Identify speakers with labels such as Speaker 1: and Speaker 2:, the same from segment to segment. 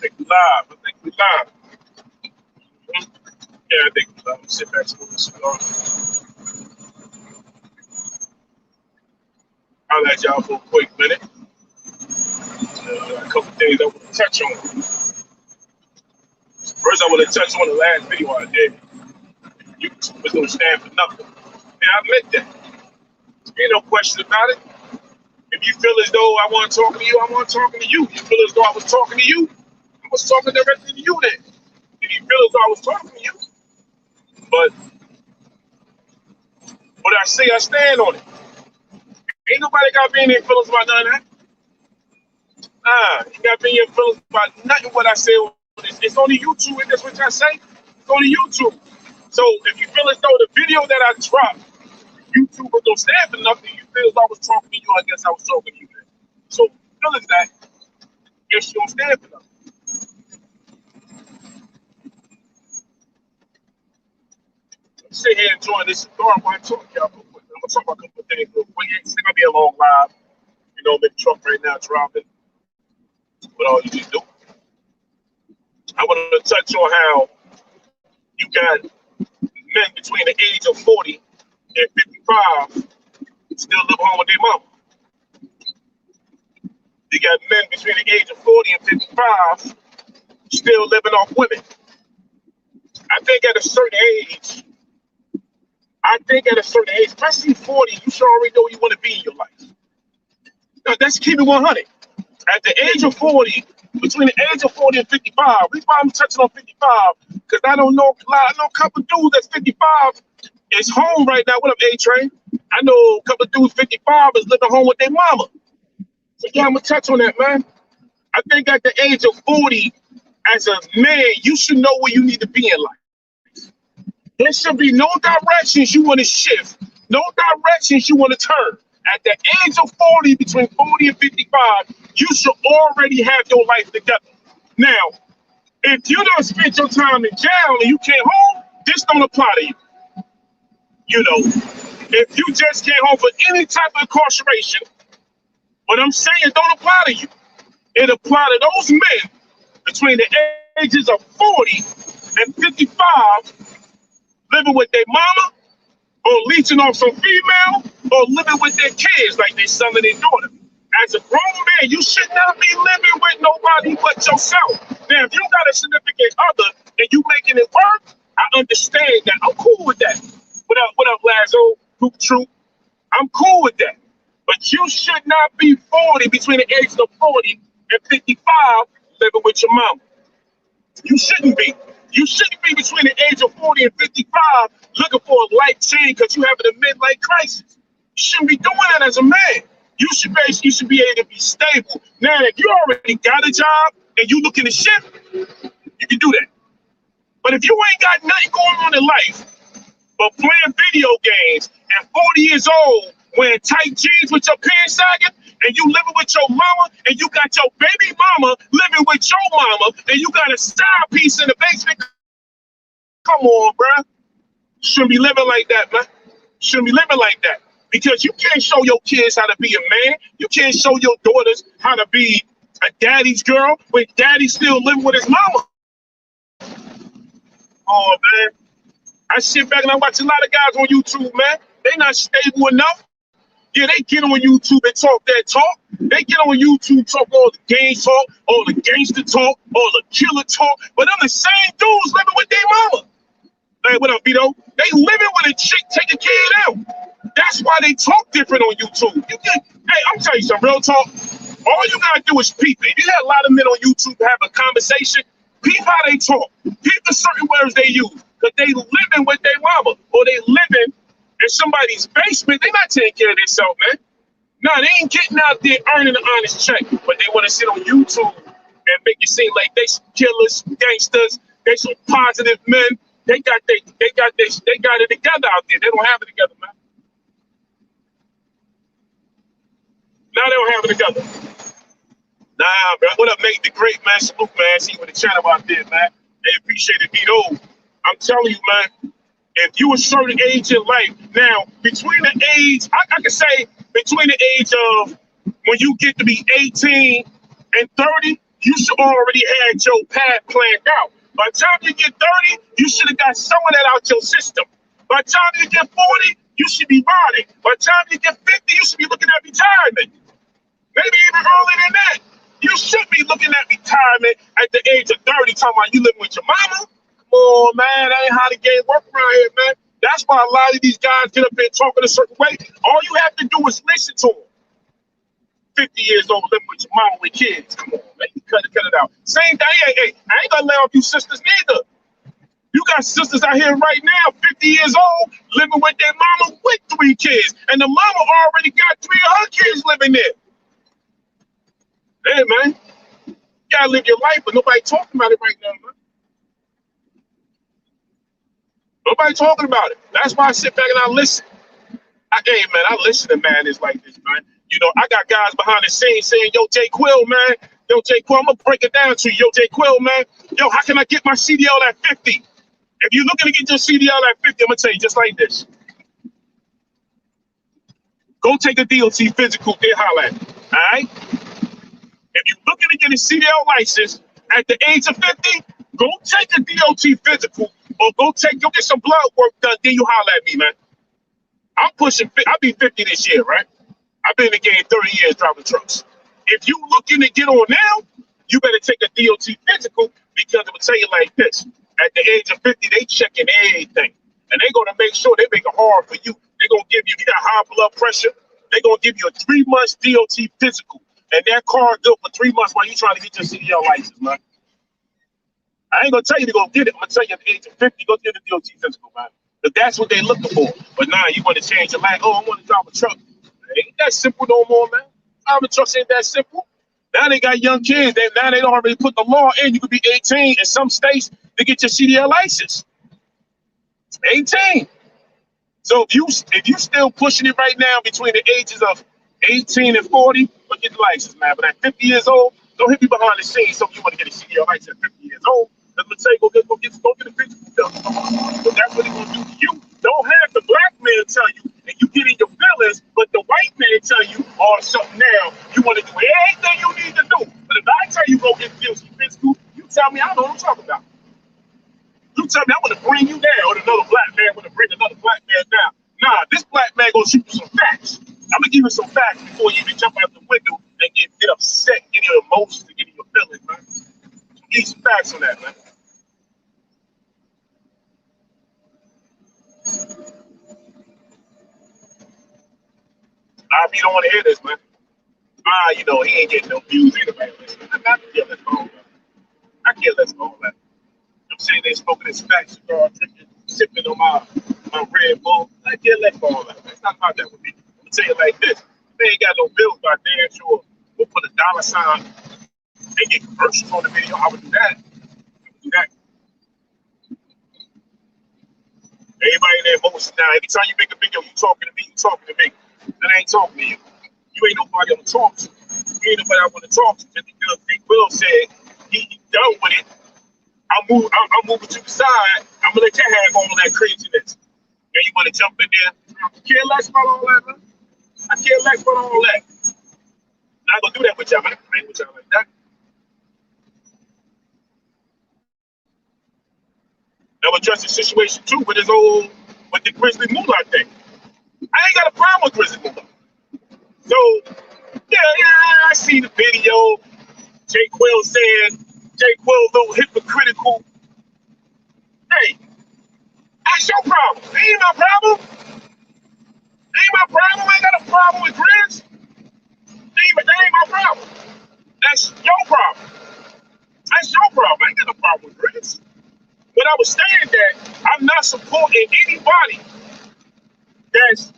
Speaker 1: think we live. I think we live. Yeah, I think we live. I'm sit back, smoke a cigar. I'll let y'all for a quick minute. A couple things I want to touch on. First, I want to touch on the last video I did. YouTube was going to stand for nothing. And I admit that. Ain't no question about it. If you feel as though I want to talk to you, I want to talk to you. You feel as though I was talking to you, I was talking directly to you then. If you feel as though I was talking to you. But what I say, I stand on it. Ain't nobody got me in their feelings about none of that. Nah, you got me in your feelings about nothing what I say. It's only YouTube, and that's what I say. It's only YouTube. So if you feel as though the video that I dropped, YouTube was gonna stand for nothing, you feel as though I was talking to you, I guess I was talking to you then. So feel as that, yes, you don't stand for nothing. Sit here enjoying this cigar while I talk to y'all real quick. I'm gonna talk about a couple of things real quick. It's gonna be a long live. You know, I'm in the truck right now driving. What all you need to do. I want to touch on how you got men between the age of 40 and 55 still live home with their mama. You got men between the age of 40 and 55 still living off women. I think at a certain age, especially 40, you should already know where you want to be in your life. Now, let's keep it 100. At the age of 40, between the age of 40 and 55, reason why I'm touching on 55, because I don't know a couple dudes that's 55 is home right now. What up, A-Train? I know a couple dudes 55 is living home with their mama. So yeah, I'm gonna touch on that, man. I think at the age of 40, as a man, you should know where you need to be in life. There should be no directions you want to shift, no directions you want to turn. At the age of 40, between 40 and 55, you should already have your life together. Now, if you don't spend your time in jail and you came home, this don't apply to you. You know, if you just came home for any type of incarceration, what I'm saying don't apply to you. It apply to those men between the ages of 40 and 55 living with their mama or leeching off some female or living with their kids like their son and their daughter. As a grown man, you should not be living with nobody but yourself. Now, if you got a significant other and you making it work, I understand that. I'm cool with that. What up, Lazo? Hoop Troop. I'm cool with that. But you should not be 40, between the ages of 40 and 55, living with your mama. You shouldn't be. You shouldn't be between the age of 40 and 55 looking for a life change because you having a midlife crisis. You shouldn't be doing that as a man. You should be able to be stable. Now, if you already got a job and you looking to shift, you can do that. But if you ain't got nothing going on in life but playing video games and 40 years old wearing tight jeans with your pants sagging and you living with your mama and you got your baby mama living with your mama and you got a side piece in the basement, come on, bruh. Shouldn't be living like that, man. Shouldn't be living like that. Because you can't show your kids how to be a man. You can't show your daughters how to be a daddy's girl when daddy's still living with his mama. Oh, man. I sit back and I watch a lot of guys on YouTube, man. They not stable enough. Yeah, they get on YouTube and talk that talk. They get on YouTube, talk all the gang talk, all the gangster talk, all the killer talk. But them the same dudes living with their mama. Hey, what up, Vito? They living with a chick taking care of them. That's why they talk different on YouTube. Hey, I'm telling you some real talk. All you gotta do is peep it. You got a lot of men on YouTube have a conversation. Peep how they talk. Peep the certain words they use. Because they living with their mama. Or they living in somebody's basement. They not taking care of themselves, man. No, they ain't getting out there earning an honest check. But they want to sit on YouTube and make it seem like they some killers, gangsters, they some positive men. They got it together out there. They don't have it together, man. Now they don't have it together. Nah, bro. What up, Nate the Great, man? Salute, man. See you with the channel out there, man. They appreciate it, Vito. I'm telling you, man, if you a certain age in life, now, between the age, I can say between the age of when you get to be 18 and 30, You should already had your path planned out. By the time you get 30, you should have got some of that out your system. By the time you get 40, you should be bonding. By the time you get 50, you should be looking at retirement. Maybe even earlier than that. You should be looking at retirement at the age of 30, talking about you living with your mama. Come on, man, that ain't how the game work around here, man. That's why a lot of these guys get up there talking a certain way. All you have to do is listen to them. 50 years old, living with your mama with kids. Come on, man, you cut it out. Same thing, hey, I ain't gonna lay off you sisters neither. You got sisters out here right now, 50 years old, living with their mama with 3 kids. And the mama already got 3 of her kids living there. Hey, man, you gotta live your life, but nobody talking about it right now, man. Nobody talking about it. That's why I sit back and I listen. Hey, man, I listen to madness like this, man. You know, I got guys behind the scenes saying, yo, Jay Quill, man. Yo, Jay Quill, I'm going to break it down to you. Yo, Jay Quill, man. Yo, how can I get my CDL at 50? If you're looking to get your CDL at 50, I'm going to tell you just like this. Go take a DOT physical, then holla at me, all right? If you're looking to get a CDL license at the age of 50, go take a DOT physical or go get some blood work done, then you holler at me, man. I'm pushing, I'll be 50 this year, right? I've been in the game 30 years driving trucks. If you looking to get on now, you better take a DOT physical because I'm going to tell you like this. At the age of 50, they checking everything. And they're going to make sure they make it hard for you. They're going to give you, if you got high blood pressure, they're going to give you a 3-month DOT physical. And that car good for 3 months while you trying to get your CDL license, man. I ain't going to tell you to go get it. I'm going to tell you at the age of 50, go get the DOT physical, man. But that's what they looking for. But now you want to change your life. Oh, I want to drive a truck. It ain't that simple no more, man. Driving trucks ain't that simple. Now they got young kids. Now they don't already put the law in. You could be 18 in some states to get your CDL license. 18. So if you still pushing it right now between the ages of 18 and 40, go get the license, man. But at 50 years old, don't hit me behind the scenes. So you want to get a CDL license at 50 years old. Let me tell you, go get the physical done. But that's what he's gonna do to you. Don't have the black man tell you, and you get in your feelings, but the white man tell you, oh, something now, you want to do everything you need to do. But if I tell you go get physical, you tell me I know what I'm talking about. You tell me I want to bring you down, or another black man want to bring another black man down. Nah, this black man gonna shoot you some facts. I'm gonna give you some facts before you even jump out the window and get upset, get your emotions, and get in your feelings, man. Give some facts on that, man. You don't want to hear this, man. You know, he ain't getting no views. Anybody listening? I can't let go of that. I can't let go of that. I'm sitting there smoking this fat cigar, drinking, sipping on my Red Bull. I can't let go of that. It's not about that with me. I'm gonna tell you like this: if they ain't got no bills, by damn sure we'll put a dollar sign and get commercials on the video. I would do that. Everybody in their emotions now. Every time you make a video, you talking to me. Then I ain't talking to you. You ain't nobody I want to talk to. You ain't nobody I want to talk to. Just because Big Will said he done with it. I'm moving to the side. I'm gonna let you have all of that craziness. Then you want to jump in there. I care less about all that, man. I care less about all that. Not gonna do that with y'all, man. I ain't with y'all like that. Now address the situation too with the Grizzly Moolah thing. I ain't got a problem with Grizzly Moolah. So yeah, I see the video. Jay Quill said, Jay Quill a little hypocritical. Hey, that's your problem. That ain't my problem. I ain't got a problem with Grizz. That ain't my problem. That's your problem. I ain't got no problem with Grizz. But I was saying that I'm not supporting anybody that's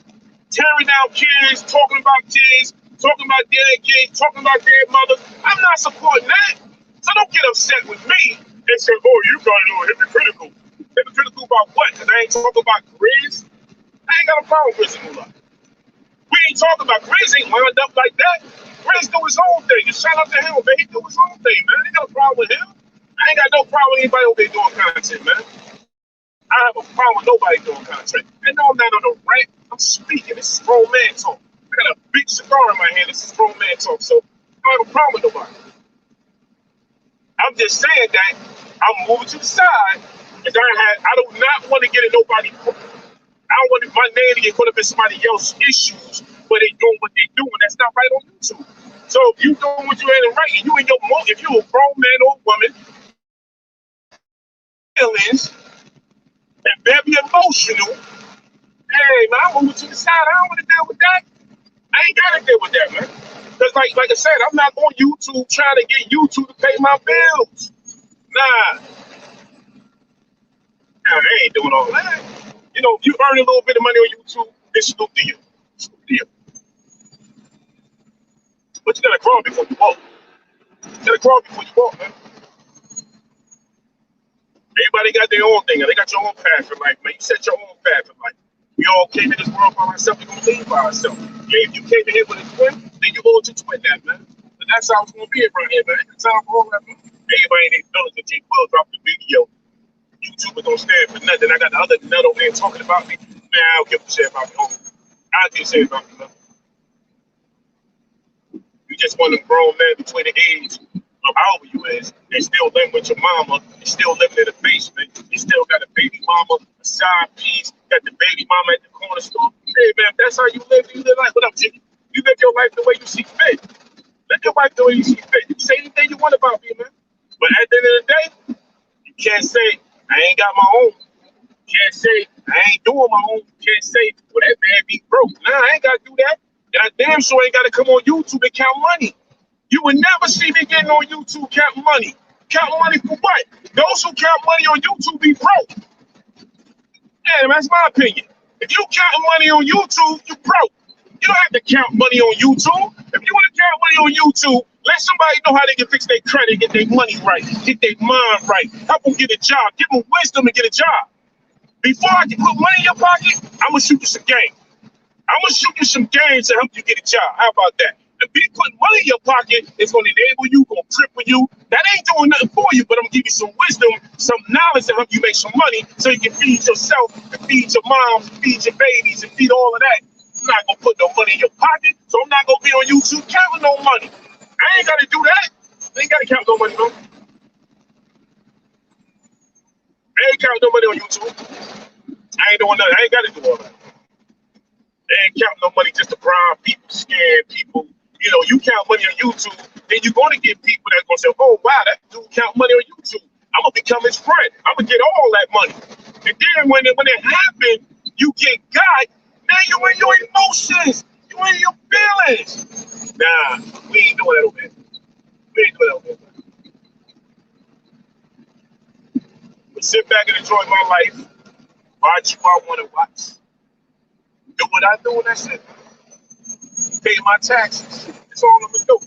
Speaker 1: tearing down kids, talking about dead kids, talking about dead mothers. I'm not supporting that. So don't get upset with me and say, oh, you got a little hypocritical. Hypocritical about what? Because I ain't talking about Grizz. I ain't got a problem with Grizz Moolah. We ain't talking about Grizz ain't wound up like that. Grizz do his own thing. And shout out to him, man. He do his own thing, man. I ain't got a problem with him. I ain't got no problem with anybody over there doing content, man. I have a problem with nobody doing content. And no, I'm not on the rant. I'm speaking. This is grown man talk. I got a big cigar in my hand. This is grown man talk. So I don't have a problem with nobody. I'm just saying that I'm moving to the side because I do not want to get in nobody's. I don't want my name to get caught up in somebody else's issues where they doing what they doing. That's not right on YouTube. So if you doing what you ain't right, and you in your if you a grown man or woman, feelings and very emotional, hey man, I'm moving to the side. I don't want to deal with that. I ain't gotta deal with that, man. Because like I said, I'm not on YouTube trying to get YouTube to pay my bills. Nah, I ain't doing all that. You know, if you earn a little bit of money on YouTube, it's a good deal. It's a good deal. But you gotta crawl before you walk. You gotta crawl before you walk, man. Everybody got their own thing. They got your own path in life, man. You set your own path in life. We all came in this world by ourselves. We're gonna leave by ourselves. Yeah, if you came in here with a twin, then you go to twin that, man. But that's how it's gonna be around here, man. That's how I'm going, man. Everybody in their feelings when J. Will drop the video. YouTube don't stand for nothing. I got the other nut over there talking about me. Man, I don't give a shit about me. I don't give a shit about me, man. You just want a grown man between the age of however you is, and still living with your mama, and still living in the basement. You still got a baby mama, a side piece, got the baby mama at the corner store. Hey man, if that's how you live, you live life. What up, Jimmy? You live your life the way you see fit. Live your life the way you see fit. You say anything you want about me, man. But at the end of the day, you can't say I ain't got my own. You can't say I ain't doing my own. You can't say, well, that man be broke. Nah, I ain't gotta do that. And I damn sure ain't gotta come on YouTube and count money. You would never see me getting on YouTube counting money. Counting money for what? Those who count money on YouTube be broke. Yeah, that's my opinion. If you counting money on YouTube, you broke. You don't have to count money on YouTube. If you want to count money on YouTube, let somebody know how they can fix their credit, get their money right, get their mind right, help them get a job, give them wisdom to get a job. Before I can put money in your pocket, I'm gonna shoot you some game. I'm gonna shoot you some games to help you get a job. How about that? If me putting money in your pocket, it's gonna enable you, gonna cripple you. That ain't doing nothing for you, but I'm gonna give you some wisdom, some knowledge to help you make some money so you can feed yourself, and feed your moms, feed your babies, and feed all of that. I'm not gonna put no money in your pocket, so I'm not gonna be on YouTube counting no money. I ain't gotta do that. I ain't gotta count no money, no. I ain't counting no money on YouTube. I ain't doing nothing. I ain't gotta do all that. They ain't counting no money just to bribe people, scare people. You know, you count money on YouTube, then you're going to get people that's going to say, oh, wow, that dude count money on YouTube. I'm going to become his friend. I'm going to get all that money. And then when it happens, you get got, now you in your emotions. You in your feelings. Nah, we ain't doing that over here. We ain't doing that over here. But sit back and enjoy my life. Watch what I want to watch. Do what I do, and that's it. Pay my taxes. That's all I'm gonna do.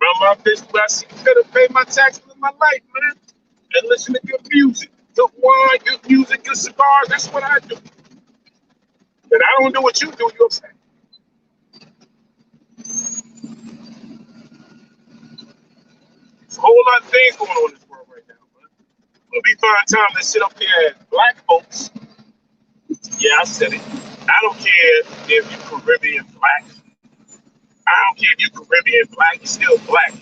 Speaker 1: Run my business where I see fit to pay my taxes in my life, man. And listen to good music, good wine, good music, good cigars. That's what I do. And I don't do what you do. You upset. There's a whole lot of things going on in this world right now, man. But we find time to sit up here as black folks. Yeah, I said it. I don't care if you're Caribbean black. I don't care if you're Caribbean black, you're still black.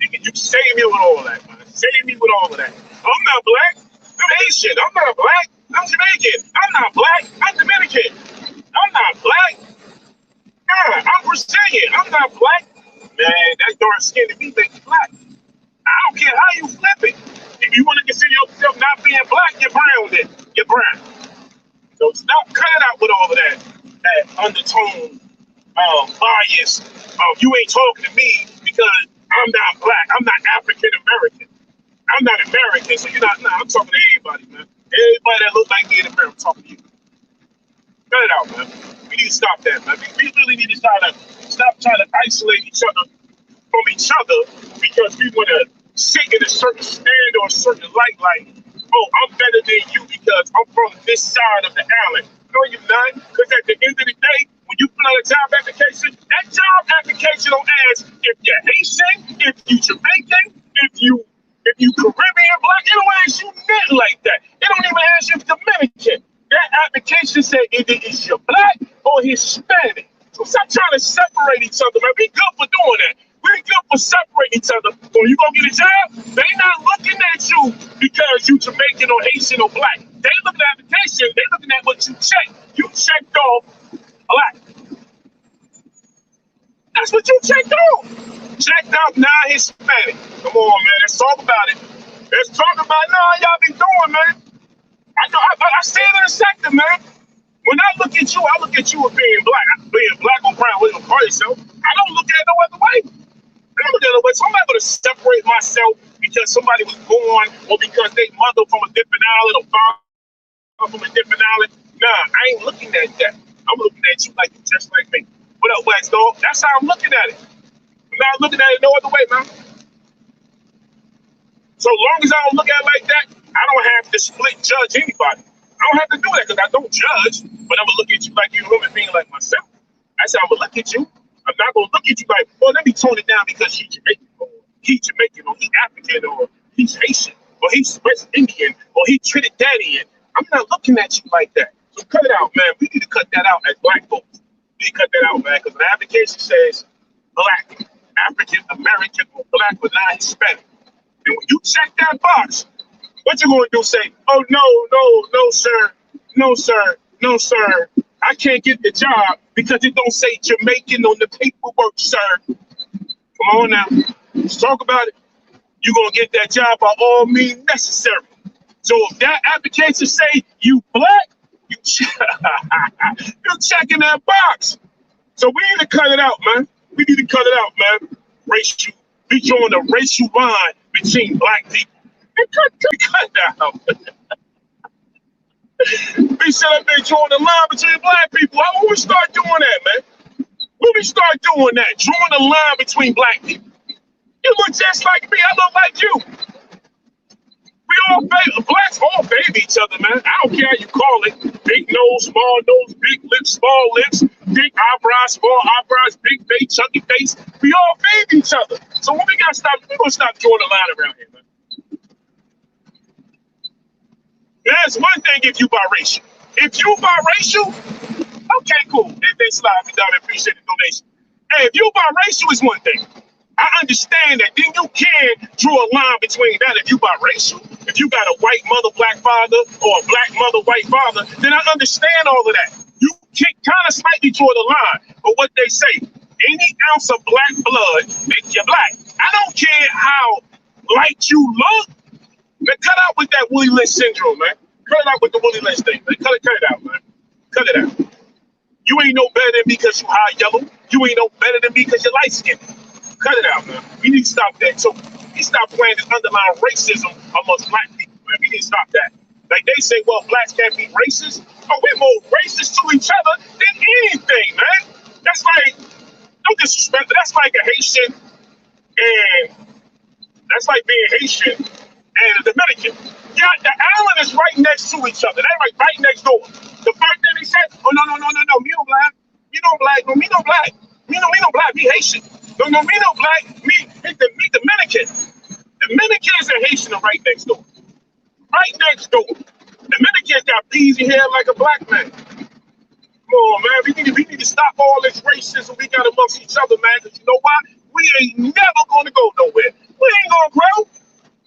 Speaker 1: Nigga, you save me with all that, man. Save me with all of that. I'm not black. I'm Haitian. I'm not black. I'm Jamaican. I'm not black. I'm Dominican. I'm not black. Nah, I'm Brazilian. I'm not black. Man, that dark skin to me makes you black. I don't care how you flip it. If you want to consider yourself not being black, you're brown then. You're brown. So stop cutting out with all of that undertone bias. You ain't talking to me because I'm not black. I'm not African American. I'm not American, so you're not. Nah, I'm talking to everybody, man. Everybody that looks like me in America, I'm talking to you. Cut it out, man. We need to stop that, man. We really need to stop trying to isolate each other from each other because we want to sit in a certain stand or a certain light, like, oh, I'm better than you because I'm from this side of the island. No, you're not. Because at the end of the day, when you fill out a job application, that job application don't ask if you're Haitian, if you Jamaican, if you Caribbean black. It don't ask you nothing like that. It don't even ask you if you're Dominican. That application say either is you black or Hispanic. So stop trying to separate each other, man. We good for doing that. We good for separating each other. When you go get a job, they not looking at you because you Jamaican or Haitian or black. They looking at the application. They looking at what you checked. You checked off black. That's what you checked off. Checked out non-Hispanic. Come on, man. Let's talk about it. Let's talk about how y'all be doing, man. I know. I say it in a second, man. When I look at you, I look at you as being black or brown, whatever you call yourself. I don't look at it no other way. I don't look at it no other way. So I'm not going to separate myself because somebody was born or because they mother from a different island or father from a different island. Nah, I ain't looking at that. I'm looking at you like you just like me. What up, Wax Dog? That's how I'm looking at it. I'm not looking at it no other way, man. So long as I don't look at it like that, I don't have to split judge anybody. I don't have to do that because I don't judge, but I'm going to look at you like you're a human being like myself. That's how I'm going to look at you. I'm not going to look at you like, well, let me tone it down because she's Jamaican, or he's Jamaican, or he's African, or he's Haitian, or he's West Indian, or he's Trinidadian. I'm not looking at you like that. So cut it out, man. We need to cut that out as black folks. We need to cut that out, man, because the application says black, African, American, or black, but not Hispanic. And when you check that box, what you gonna do? Say, oh no, sir, no, sir, no, sir. I can't get the job because it don't say Jamaican on the paperwork, sir. Come on now, let's talk about it. You gonna get that job by all means necessary. So if that application say you black, you you're checking that box. So we need to cut it out, man. We need to cut it out, man. Racial, we drawing a racial line between black people. Cut that out. We should have been drawing a line between black people. How will we start doing that, man? When we start doing that, drawing a line between black people. You look just like me. I look like you. We all blacks all baby each other, man. I don't care how you call it. Big nose, small nose, big lips, small lips, big eyebrows, small eyebrows, big face, chunky face. We all baby each other. So when we gonna stop drawing a line around here, man. That's one thing if you biracial. If you biracial, okay, cool. If they slide me down, I appreciate the donation. Hey, if you biracial is one thing. I understand that. Then you can draw a line between that if you biracial. If you got a white mother, black father, or a black mother, white father, then I understand all of that. You can kind of slightly draw the line. But what they say, any ounce of black blood makes you black. I don't care how light you look. Man, cut out with that Willie Lynch syndrome, man. Cut it out with the Willie Lynch thing, man. Cut it out, man. Cut it out. You ain't no better than me because you high yellow. You ain't no better than me because you're light skinned. Cut it out, man. We need to stop that. So we stop playing this underlying racism amongst black people, man. We need to stop that. Like they say, well, blacks can't be racist. Oh, we're more racist to each other than anything, man. That's like, no disrespect, but that's like a Haitian and that's like being Haitian and a Dominican. Yeah, the island is right next to each other. They're right next door. The first thing they said, oh, no, me no black. Me no black. No, me no black. Me no black. Me Haitian. No, me no black. Me Dominican. Dominicans and Haitian are right next door. Right next door. Dominicans got peasy hair like a black man. Come on, man. We need to stop all this racism we got amongst each other, man. Because you know why? We ain't never going to go nowhere. We ain't going to grow.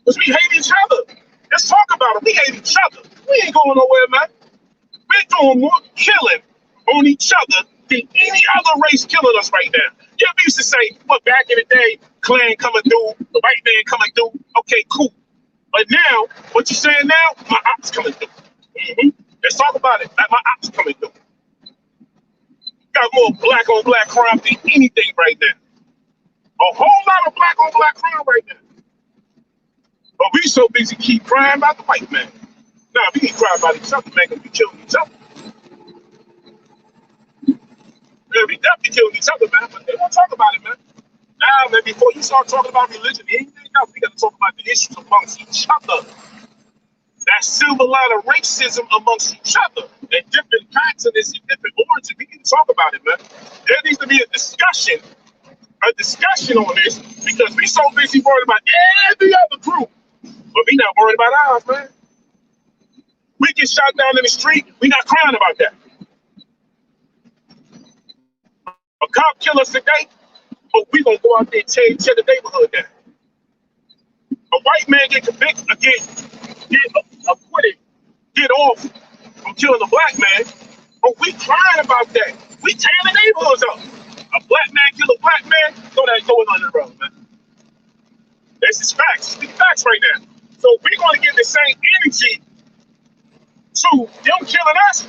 Speaker 1: Because we hate each other. Let's talk about it. We hate each other. We ain't going nowhere, man. We're doing more killing on each other than any other race killing us right now. Yeah, we used to say, well, back in the day, Klan coming through, the white man coming through. Okay, cool. But now, what you saying now? My ops coming through. Let's talk about it. Like my ops coming through. Got more black on black crime than anything right now. A whole lot of black on black crime right now. But we so busy keep crying about the white man. Nah, we keep crying about each other, man, because we killing each other. Yeah, we definitely killing each other, man, but they won't talk about it, man. Now, man, before you start talking about religion, anything else, we got to talk about the issues amongst each other. That silver line of racism amongst each other and different continents and different origins. We need to talk about it, man. There needs to be a discussion on this because we so busy worried about every other group, but we not worried about ours, man. We get shot down in the street, we not crying about that. A cop kill us today, But we gonna go out there and tear the neighborhood down. A white man get convicted, get acquitted, get off from killing a black man, but we crying about that. We tearing the neighborhoods up. A black man kill a black man, throw that going on the road, man. That's just facts. Speak facts right now. So we're gonna give the same energy to them killing us.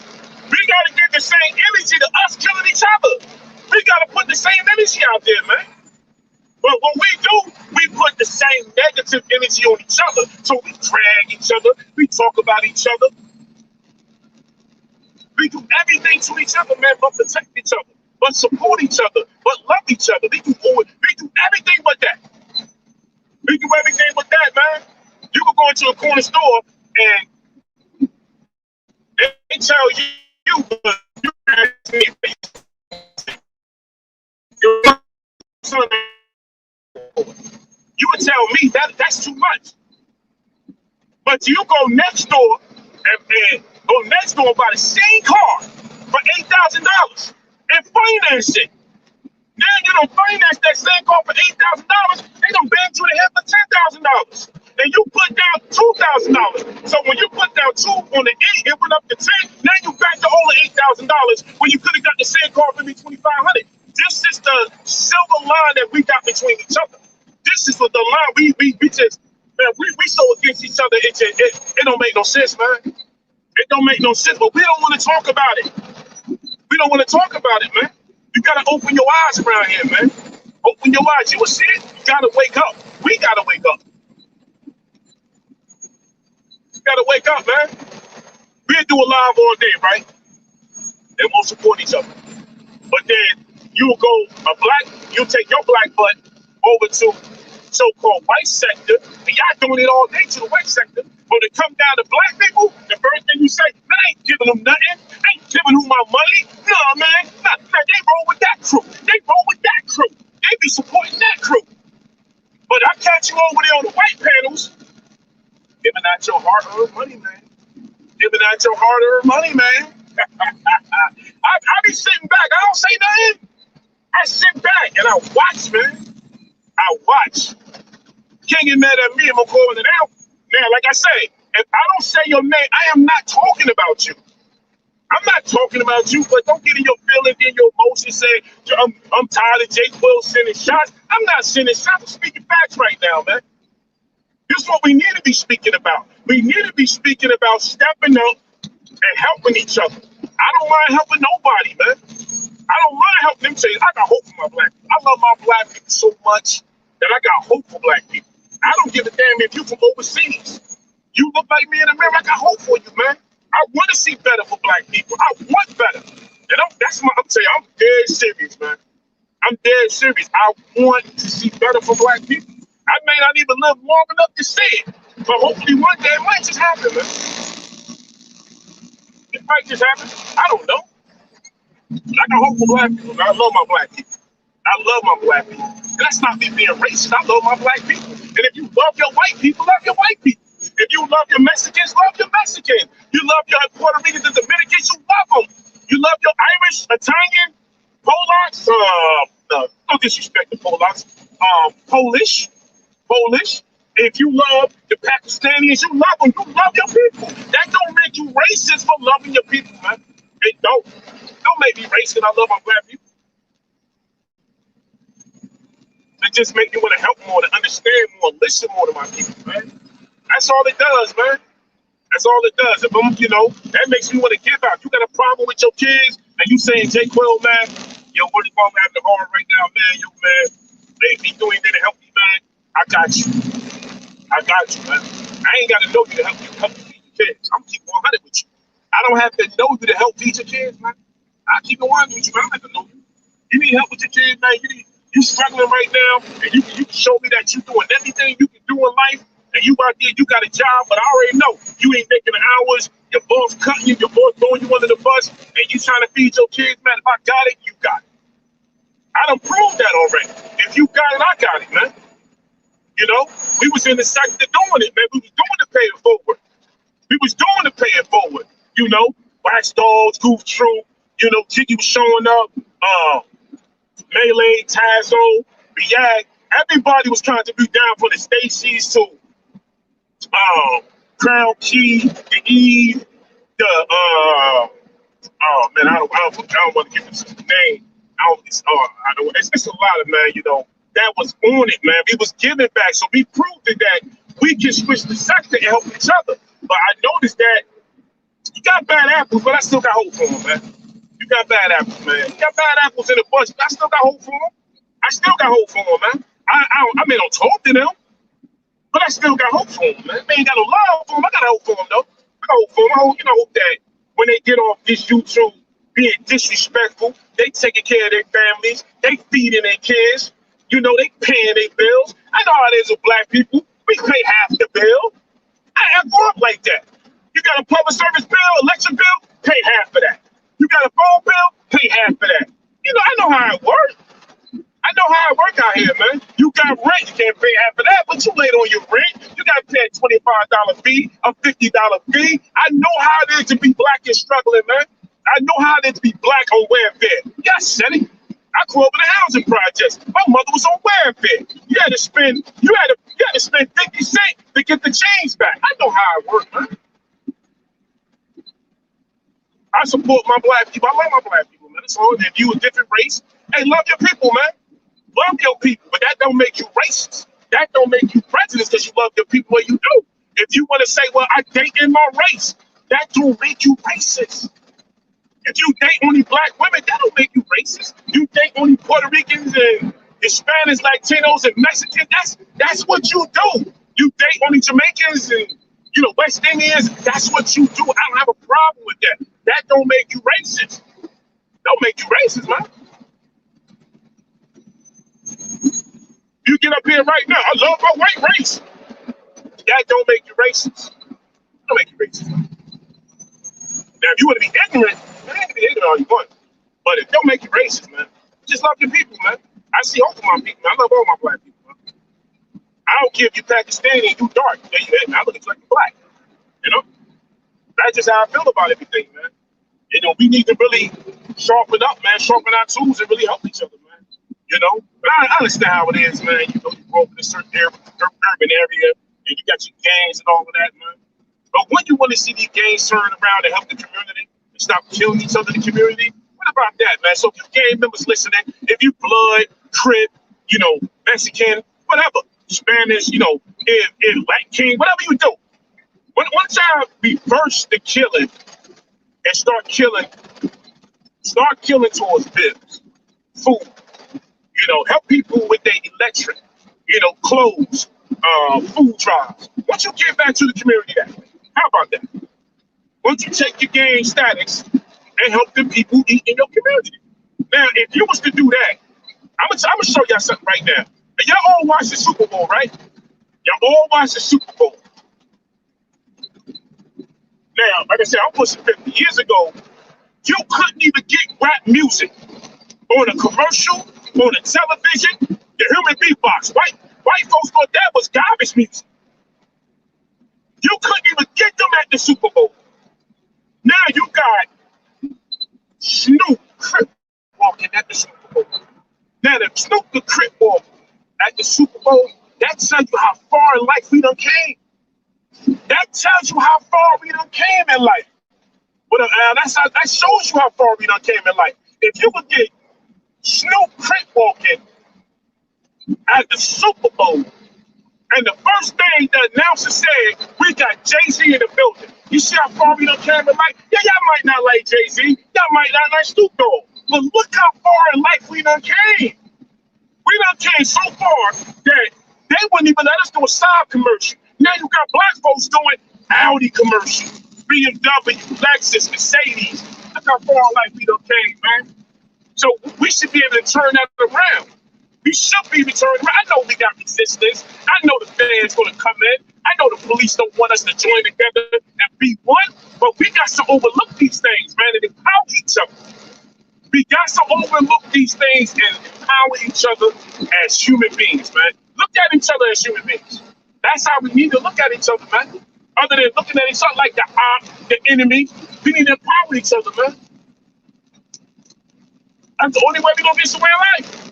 Speaker 1: We gotta give the same energy to us killing each other. We gotta put the same energy out there, man. But what we do, we put the same negative energy on each other. So we drag each other, we talk about each other, we do everything to each other, man, but protect each other, but support each other, but love each other. We do everything but that. We do everything but that, man. You can go into a corner store and they tell you, but you ask me, your son, you would tell me that's too much. But you go next door and go next door and buy the same car for $8,000 and finance it. Now you don't finance that same car for $8,000. They don't bang you the head for $10,000. And you put down $2,000. So when you put down 2 on the 8, it went up to 10. Now you back to over $8,000 when you could have got the same car for maybe $2,500. This is the silver line that we got between each other. This is what the line we just, man, we so against each other. It don't make no sense, man. It don't make no sense. But we don't want to talk about it. We don't want to talk about it, man. You gotta open your eyes around here, man. Open your eyes. You will see it. You gotta wake up. We gotta wake up. You gotta wake up, man. We'll do a live all day, right? And we'll support each other. But then you'll take your black butt over to so-called white sector, and y'all doing it all day to the white sector. When it come down to black people, the first thing you say, man, I ain't giving them nothing. I ain't giving them my money. Nah, man. Nah, they roll with that crew. They roll with that crew. They be supporting that crew. But I catch you over there on the white panels, giving out your hard-earned money, man. Giving out your hard-earned money, man. I be sitting back. I don't say nothing. I sit back and I watch, man. I watch. Can't get mad at me. I'm gonna call it out. Now, like I say, if I don't say your name, I am not talking about you. I'm not talking about you, but don't get in your feelings, in your emotions, say, I'm tired of Jake Will sending shots. I'm not sending shots. I'm speaking facts right now, man. This is what we need to be speaking about. We need to be speaking about stepping up and helping each other. I don't mind helping nobody, man. I don't mind helping them. Say, I got hope for my black people. I love my black people so much that I got hope for black people. I don't give a damn if you from overseas. You look like me in the mirror. I got hope for you, man. I want to see better for black people. I want better. And I'm saying, I'm dead serious, man. I'm dead serious. I want to see better for black people. I may not even live long enough to see it, but hopefully one day it might just happen, man. It might just happen. I don't know. I got hope for black people. I love my black people. I love my black people. And that's not me being racist. I love my black people. And if you love your white people, love your white people. If you love your Mexicans, love your Mexicans. You love your Puerto Ricans and Dominicans, you love them. You love your Irish, Italian, Polacks, no disrespect to Polacks, Polish. If you love the Pakistanis, you love them. You love your people. That don't make you racist for loving your people, man. It don't. Don't make me racist. I love my black people. It just make me want to help more, to understand more, listen more to my people, man. That's all it does, man. That's all it does. If that makes me want to give out. You got a problem with your kids, and you saying, J. Quill, man, yo, what is mom having hard right now, man? Yo, man, hey, be doing anything to help me, man. I got you. I got you, man. I ain't got to know you to help you feed your kids. I'm keep 100 with you. I don't have to know you to help feed your kids, man. I keep it 100 with you, man. I don't have to know you. You need help with your kids, man. You struggling right now, and you can show me that you doing everything you can do in life, and you out there, you got a job, but I already know you ain't making the hours, your boss cutting you, your boss throwing you under the bus, and you trying to feed your kids, man. If I got it, you got it. I done proved that already. If you got it, I got it, man. We was in the sector doing it, man. We was doing the pay it forward. We was doing the pay it forward. Wax Dogs, Goof Troop, Jiggy was showing up. Melee, Tazo, Biag. Everybody was trying to be down from the Stacy's to Crown Key, the Eve, the oh man, I don't want to give this name. It's a lot of, man, that was on it, man. We was giving back, so we proved it that we can switch the sector and help each other. But I noticed that you got bad apples, but I still got hope for them, man. You got bad apples, man. You got bad apples in the bunch, but I still got hope for them. I still got hope for them, man. I may not talk to them, but I still got hope for them, man. I ain't got no love for them. I got hope for them, though. I got hope for them. I hope that when they get off this YouTube being disrespectful, they taking care of their families, they feeding their kids, they paying their bills. I know how it is with black people. We pay half the bill. I grew up like that. You got a public service bill, electric bill, pay half of that. You got a phone bill, pay half of that. I know how it works. I know how it works out here, man. You got rent, you can't pay half of that, but you late on your rent. You got to pay a $25 fee, a $50 fee. I know how it is to be black and struggling, man. I know how it is to be black on welfare. Yeah, I said it. I grew up in the housing projects. My mother was on welfare. You had to spend 50 cents to get the change back. I know how it works, man. I support my black people. I love my black people, man. It's all if you a different race. Hey, love your people, man. Love your people, but that don't make you racist. That don't make you prejudiced because you love your people where you do. If you want to say, well, I date in my race, that don't make you racist. If you date only black women, that don't make you racist. You date only Puerto Ricans and Hispanics, Latinos, and Mexicans, that's what you do. You date only Jamaicans and West Indians, that's what you do. I don't have a problem with that. That don't make you racist. Don't make you racist, man. You get up here right now, I love my white race. That don't make you racist. Don't make you racist. Now, if you want to be ignorant, man, you can be ignorant all you want. But it don't make you racist, man. Just love your people, man. I see hope for my people, man. I love all my black people, man. I don't care if you Pakistani and you dark. I look at you like you're black. That's just how I feel about everything, man. We need to really sharpen up, man. Sharpen our tools and really help each other, man. But I understand how it is, man. You grow up in a certain urban area, and you got your gangs and all of that, man. But when you want to see these gangs turn around and help the community and stop killing each other in the community, what about that, man? So if you gang members listening, if you blood, Crip, Mexican, whatever, Spanish, in Latin King, whatever you do, once y'all reverse the killing and start killing towards bills, food, help people with their electric, clothes, food drives. Once you give back to the community that way, how about that? Once you take your gang status and help the people eat in your community. Now, if you was to do that, I'm gonna show y'all something right now. And y'all all watch the Super Bowl, right? Y'all all watch the Super Bowl. Now, like I said, I'm pushing 50 years ago. You couldn't even get rap music on a commercial, on a television, the human beatbox. White folks thought that was garbage music. You couldn't even get them at the Super Bowl. Now you got Snoop Crip walking at the Super Bowl. Now the Snoop the Crip walk at the Super Bowl, that tells you how far in life we done came. That tells you how far we done came in life. But that shows you how far we done came in life. If you would get Snoop Crip walking at the Super Bowl, and the first thing the announcer said, we got Jay-Z in the building. You see how far we done came in life? Yeah, y'all might not like Jay-Z. Y'all might not like Snoop Dogg. But look how far in life we done came. We done came so far that they wouldn't even let us do a side commercial. Now you got black folks doing Audi commercials, BMW, Lexus, Mercedes. Look how far in life we done came, man. So we should be able to turn that around. We should be returning. I know we got resistance. I know the fans going to come in. I know the police don't want us to join together and be one, but we got to overlook these things, man, and empower each other. We got to overlook these things and empower each other as human beings, man. Look at each other as human beings. That's how we need to look at each other, man. Other than looking at each other like the enemy, we need to empower each other, man. That's the only way we're gonna get somewhere in life.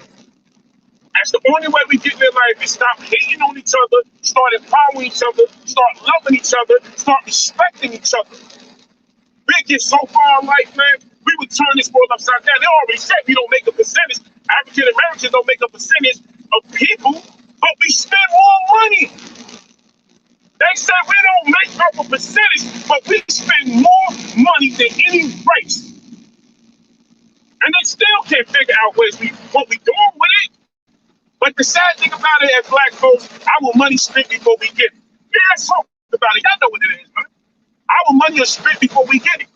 Speaker 1: That's the only way we get in life is stop hating on each other, start empowering each other, start loving each other, start respecting each other. We get so far in life, man, we would turn this world upside down. They already said we don't make a percentage. African Americans don't make a percentage of people, but we spend more money. They said we don't make up a percentage, but we spend more money than any race. And they still can't figure out what we doing with it. But the sad thing about it as black folks, our money spent before we get it. Yeah, let's talk about it. Y'all know what it is, man. Our money is spent before we get it.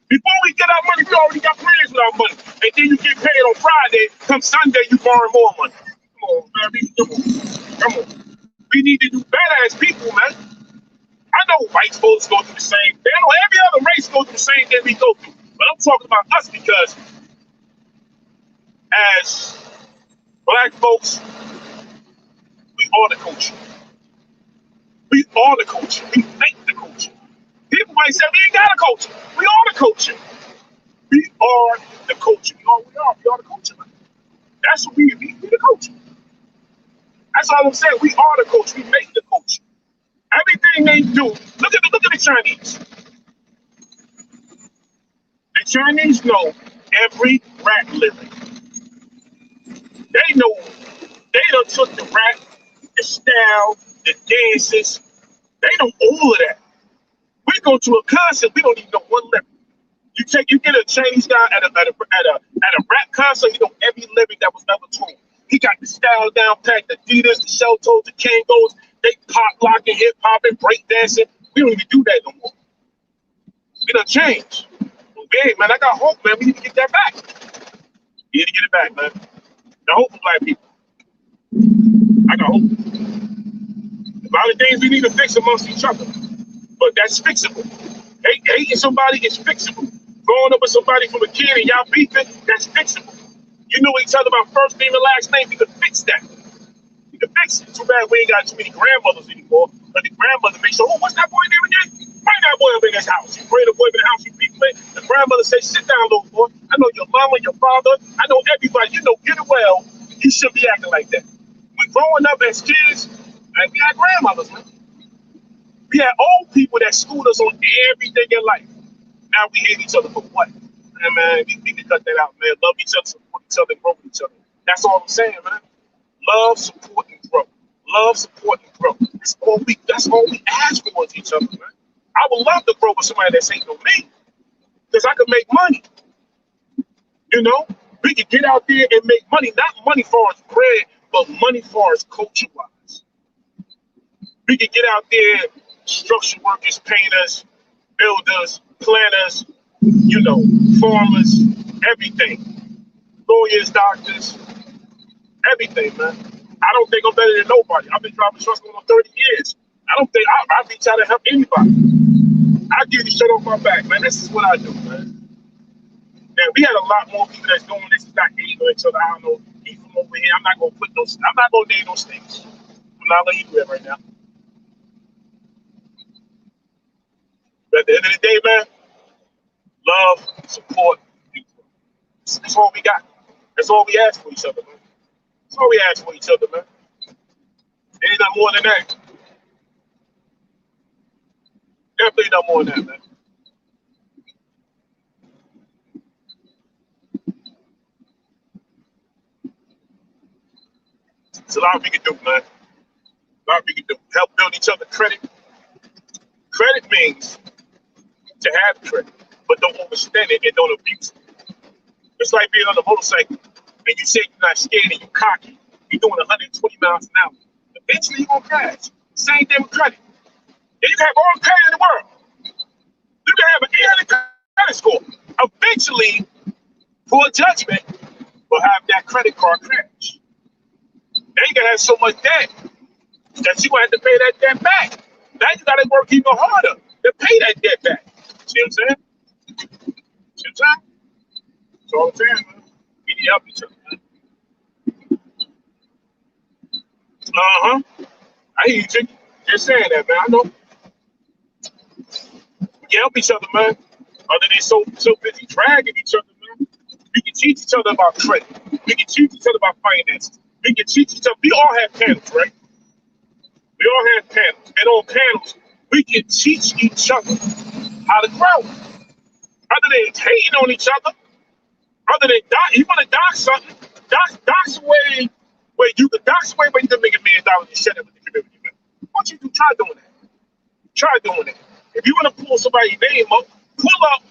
Speaker 1: Before we get our money, we already got plans with our money. And then you get paid on Friday. Come Sunday, you borrow more money. Come on, man. Come on. Come on. We need to do better as people, man. I know white folks go through the same thing. I know every other race goes through the same thing we go through. But I'm talking about us because as black folks, we are the culture. We are the culture. We make the culture. People might say we ain't got a culture. We are the culture. We are the culture. We are. We are the culture. Man. That's what we the culture. That's all I'm saying. We are the culture. We make the culture. Everything they do. Look at the Chinese. The Chinese know every rap lyric. They know. They done took the rap, the style, the dances. They know all of that. We go to a concert, we don't even know one lyric. You get a Chinese guy at a rap concert, he know every lyric that was ever told. He got the style down packed, the Adidas, the shell toes, the Kangos, they pop locking, hip hopping, break dancing. We don't even do that no more. We done changed. Hey man, I got hope, man. We need to get that back. We need to get it back, man. The hope for black people. I got hope. A lot of things we need to fix amongst each other. But that's fixable. Hating somebody is fixable. Growing up with somebody from a kid and y'all beefing, that's fixable. You know each other by first name and last name, we can fix that. We can fix it. Too bad we ain't got too many grandmothers anymore. But the grandmother makes sure, oh, what's that boy name again? Bring that boy up in this house. You bring the boy in the house you beef with. The grandmother says, sit down, little boy. I know your mama, your father. I know everybody. You know, get it well. You shouldn't be acting like that. When growing up as kids, and we had grandmothers, man. We had old people that schooled us on everything in life. Now we hate each other for what? And man, we can cut that out, man. Love each other, support each other, and grow with each other. That's all I'm saying, man. Love, support, and grow. Love, support, and grow. That's all we ask for with each other, man. I would love to grow with somebody that's hating on me. Because I could make money. You know? We could get out there and make money. Not money for as bread, but money for as culture-wise. We could get out there, structure workers, painters, builders, planners, you know, farmers, everything. Lawyers, doctors, everything, man. I don't think I'm better than nobody. I've been driving trucks for 30 years. I don't think I reach out to help anybody. I give you shit off my back, man. This is what I do, man. And we had a lot more people that's doing this. It's not ignorant, so I don't know. He from over here. I'm not gonna name those things. I'm not letting you do that right now. But at the end of the day, man, love, support, that's all we got. That's all we ask for each other, man. That's all we ask for each other, man. Ain't nothing more than that. Definitely no more than that, man. It's a lot we can do, man. A lot we can do. Help build each other credit. Credit means to have credit, but don't overspend it and don't abuse it. It's like being on a motorcycle and you say you're not scared and you cocky. You're doing 120 miles an hour. Eventually you're gonna crash. Same thing with credit. And you can have all the credit in the world. You can have an 800 credit score. Eventually, for a judgment, will have that credit card crash. Then you gonna have so much debt that you gonna have to pay that debt back. Now you gotta work even harder to pay that debt back. See what I'm saying? See what I'm saying? That's all I'm saying, man. We need to help each other, man. Uh-huh. I hear you, Jiggy. Just saying that, man. I know. We can help each other, man. Other than so busy dragging each other, man. We can teach each other about credit. We can teach each other about finances. We can teach each other. We all have panels, right? We all have panels. And on panels, we can teach each other how to grow. Other than hating on each other, other than you want to dox something, dox away where you can make $1 million and share that with the community, man. What you do? Try doing that. Try doing that. If you want to pull somebody's name up, pull up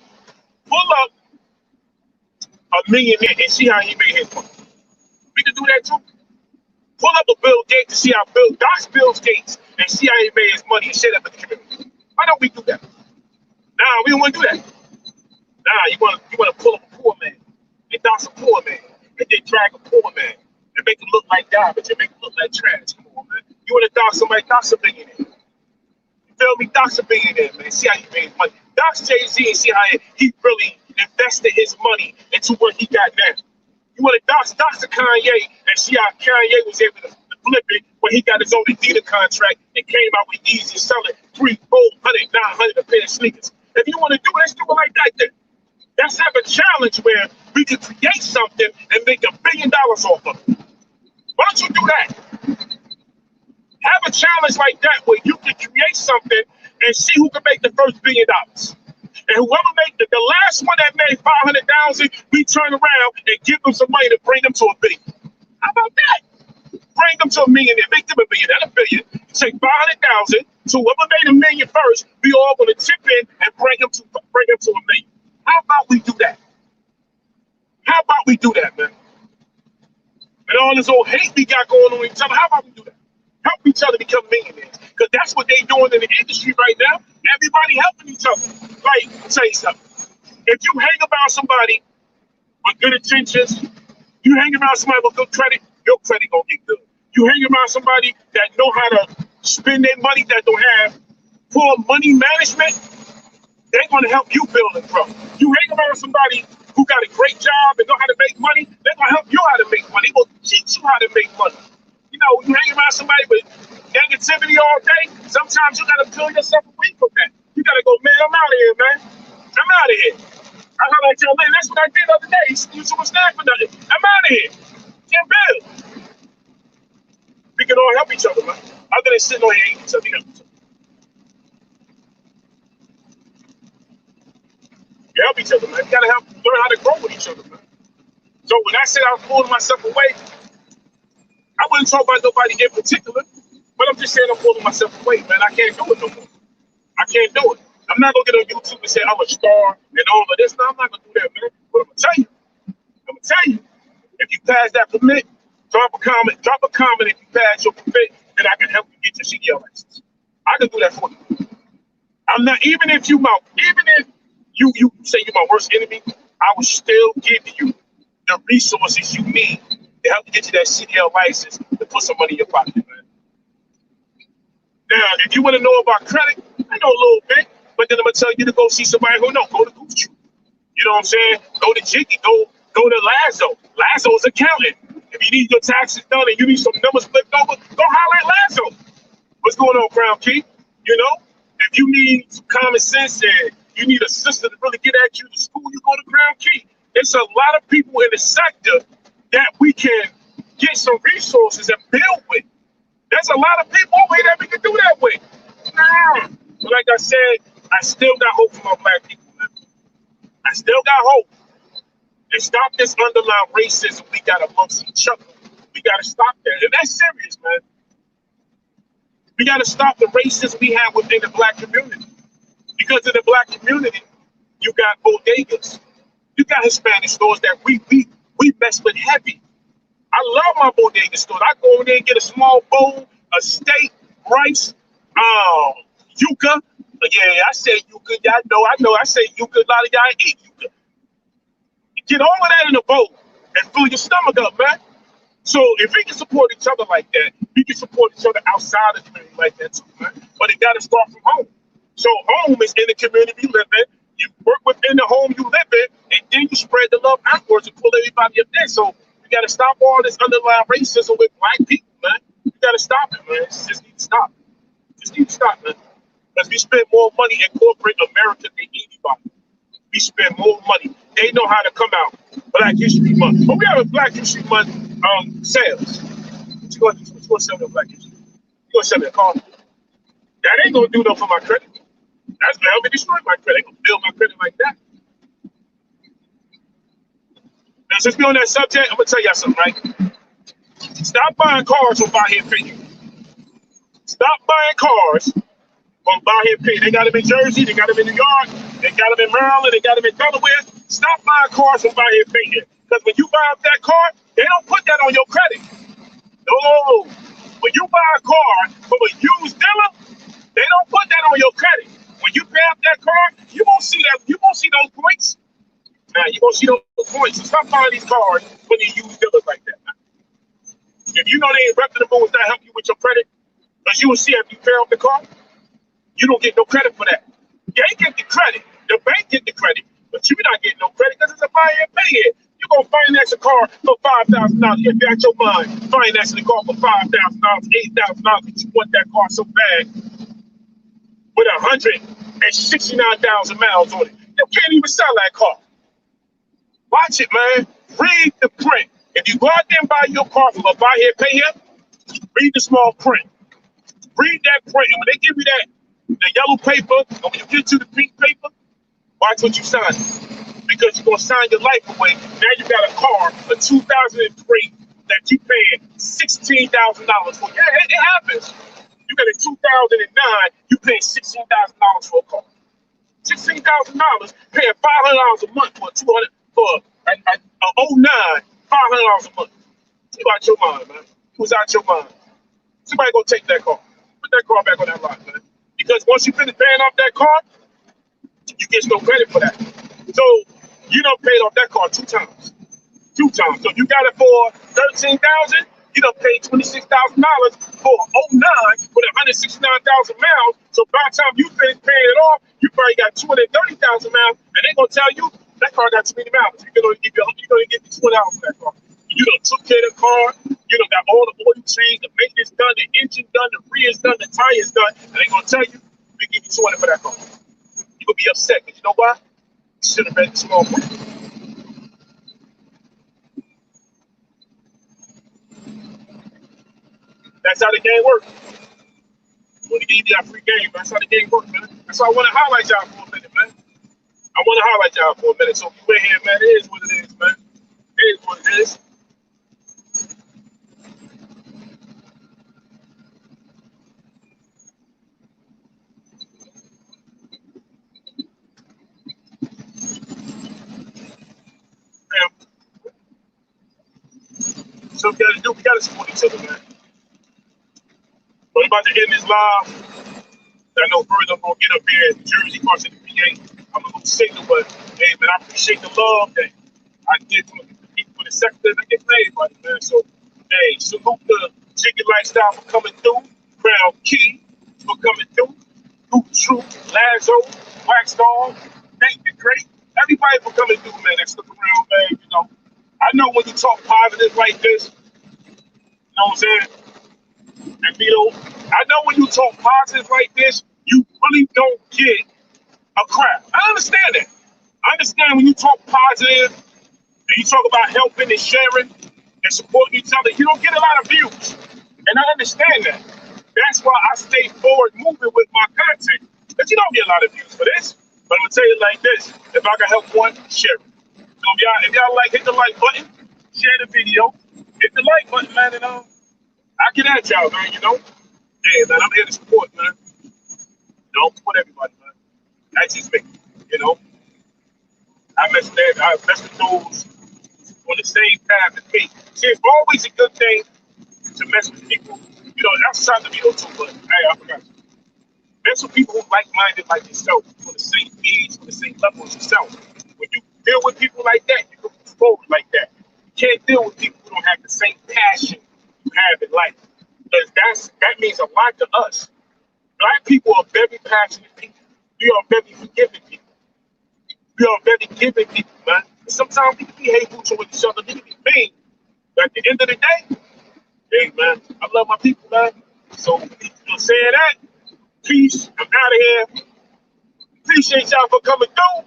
Speaker 1: a millionaire and see how he made his money. We can do that too. Pull up a Bill Gates to see how dox Bill Gates and see how he made his money and share that with the community. Why don't we do that? Nah, we don't want to do that. Nah, you want to pull up a poor man and dox a poor man and then drag a poor man and make him look like garbage and make him look like trash. Come on, man. You want to dox somebody, dox a billionaire. You feel me? Dox a billionaire, man. See how he made his money. Dox Jay-Z and see how he really invested his money into what he got now. You want to dox Kanye and see how Kanye was able to flip it when he got his own Adidas contract and came out with Yeezy selling 300, 400, 900 a pair of sneakers. If you want to do it, let's do it like that then. Let's have a challenge where we can create something and make $1 billion off of it. Why don't you do that? Have a challenge like that where you can create something and see who can make the first $1 billion. And whoever make the last one that made 500,000, we turn around and give them some money to bring them to $1 billion. How about that? Bring them to $1 million and make them $1 billion. That's $1 billion. Take 500,000. So whoever made $1 million first, we all going to chip in and bring them to $1 million. How about we do that? How about we do that, man? And all this old hate we got going on with each other, how about we do that? Help each other become millionaires. Because that's what they doing in the industry right now. Everybody helping each other. Like, I'll tell you something. If you hang around somebody with good intentions, you hang around somebody with good credit, your credit gonna get good. You hang around somebody that know how to spend their money, that don't have poor money management, they're gonna help you build and grow. You hang around somebody who got a great job and know how to make money, they're gonna help you how to make money. They're gonna teach you how to make money. You know, you hang around somebody with negativity all day, sometimes you gotta peel yourself away from that. You gotta go, man, I'm out of here, man. I'm out of here. I gotta tell you, that's what I did the other day. You was not for nothing. I'm out of here. Can't build. We can all help each other, man. Other than sitting on here hating each other, help each other. We help each other, man. We gotta learn how to grow with each other, man. So when I said I was pulling myself away, I wouldn't talk about nobody in particular, but I'm just saying I'm pulling myself away, man. I can't do it no more. I can't do it. I'm not gonna get on YouTube and say I'm a star and all of this. No, I'm not gonna do that, man. But I'm gonna tell you, if you pass that permit, drop a comment. Drop a comment if you pass your permit, then I can help you get your CDL license. I can do that for you. I'm not, even if you say you're my worst enemy, I will still give you the resources you need to help you get you that CDL license to put some money in your pocket, man. Now, if you want to know about credit, I know a little bit, but then I'm gonna tell you to go see somebody who knows. Go to Gucci. You know what I'm saying? Go to Jiggy. Go to Lazo. Lazo's accountant. If you need your taxes done and you need some numbers flipped over, go holler at Lazo. What's going on, Crown Key? You know, if you need some common sense and you need a sister to really get at you to school, you go to Crown Key. There's a lot of people in the sector that we can get some resources and build with. There's a lot of people over here that we can do that with. Nah. But like I said, I still got hope for my black people, man. I still got hope. And stop this underlying racism we got amongst each other. We got to stop that. And that's serious, man. We got to stop the racism we have within the black community. Because in the black community, you got bodegas. You got Hispanic stores that we mess with heavy. I love my bodega stores. I go in there and get a small bowl, a steak, rice, yuca. Yeah, I say yuca. I know. I say yuca. A lot of y'all eat yuca. Get all of that in a bowl and fill your stomach up, man. So if we can support each other like that, we can support each other outside of the community like that too, man. But it got to start from home. So home is in the community you live in. You work within the home you live in, and then you spread the love outwards and pull everybody up there. So we got to stop all this underlying racism with black people, man. We got to stop it, man. It just need to stop. Just need to stop, man. Because we spend more money in corporate America than anybody. we spend more money. They know how to come out Black History Month. But we have a Black History Month sales. What you gonna do? What you gonna sell me a Black History? You gonna sell me a car? That ain't gonna do nothing for my credit. That's gonna help me destroy my credit. Ain't gonna build my credit like that. Now, since we're on that subject, I'm gonna tell y'all something, right? Stop buying cars from buy here, pay here. Stop buying cars from buy here, pay. They got them in Jersey, they got them in New York, they got them in Maryland, they got them in Delaware. Stop buying cars from buy here, pay here. Because when you buy up that car, they don't put that on your credit. No. When you buy a car from a used dealer, they don't put that on your credit. When you pay up that car, you won't see that. You won't see those points. Now you won't see those points. So stop buying these cars when you use dealers like that. Man. If you know they ain't reputable, it's not help you with your credit, because you will see if you pay off the car, you don't get no credit for that. They get the credit. The bank get the credit, but you're not getting no credit because it's a buy and pay it. You're going to finance a car for $5,000. If you're at your mind, financing the car for $5,000, $8,000, but you want that car so bad with 169,000 miles on it. You can't even sell that car. Watch it, man. Read the print. If you go out there and buy your car from a buy here, pay here, read the small print. Read that print. And when they give you that, the yellow paper, and when you get to the pink paper, watch what you sign. Because you're going to sign your life away. Now you got a car, a 2003, that you paying $16,000 for. Yeah, it happens. You got a 2009, you paying $16,000 for a car. $16,000, paying $500 a month for a 200 for an 09, $500 a month. You out your mind, man. You was out your mind. Somebody go take that car. Put that car back on that lot, man. Because once you finish paying off that car, you get no credit for that. So you done paid off that car two times. So if you got it for $13,000, you done paid $26,000 for 09 with 169,000 miles. So by the time you finish paying it off, you probably got 230,000 miles, and they gonna tell you that car got too many miles. You're gonna get the $20 for that car. You done took care of the car. You done got all the oil change, the maintenance done, the engine done, the rear's done, the tires done, and they gonna tell you we give you 200 for that car. You gonna be upset because you know why? You should have been small print. That's how the game works. When you give you that free game, that's how the game works, man. That's why I want to highlight y'all for a minute, man. I want to highlight y'all for a minute. So if you in here, man, it is what it is, man. It is what it is. So we gotta support each other, man. So we about to end this live. I know further I'm gonna get up here in Jersey, crossing the PA. I'm gonna go signal, but hey, man, I appreciate the love that I get from the people in the sector that get paid, buddy, man. So hey, salute the Jiggy Lifestyle for coming through, Crown Key for coming through, Hoop Troop, Lazo, Wax Dog, Nate the Great, everybody for coming through, man. That's looking around, man. You know, I know when you talk positive like this, you know what I'm saying? And Vito, I know when you talk positive like this, you really don't get a crap. I understand that. I understand when you talk positive and you talk about helping and sharing and supporting each other, you don't get a lot of views. And I understand that. That's why I stay forward moving with my content. Because you don't get a lot of views for this. But I'm going to tell you like this. If I can help one, share it. So if y'all like, hit the like button, share the video, hit the like button, man, and I get at y'all, man, you know? Hey, man, I'm here to support, man. You know, support everybody, man. That's just me, you know? I mess with those on the same path as me. See, it's always a good thing to mess with people. You know, outside the video too, but hey, I forgot. Mess with people who like-minded like yourself, on the same age, on the same level as yourself. When you deal with people like that, you can move forward like that. You can't deal with people who don't have the same passion you have in life. Because that means a lot to us. Black people are very passionate people. We are very forgiving people. We are very giving people, man. Sometimes we can be hateful to each other, we can be mean. But at the end of the day, hey, man, I love my people, man. So, you know, saying that, peace. I'm out of here. Appreciate y'all for coming through.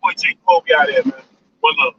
Speaker 1: boy J. Cole, be out there, man. One love.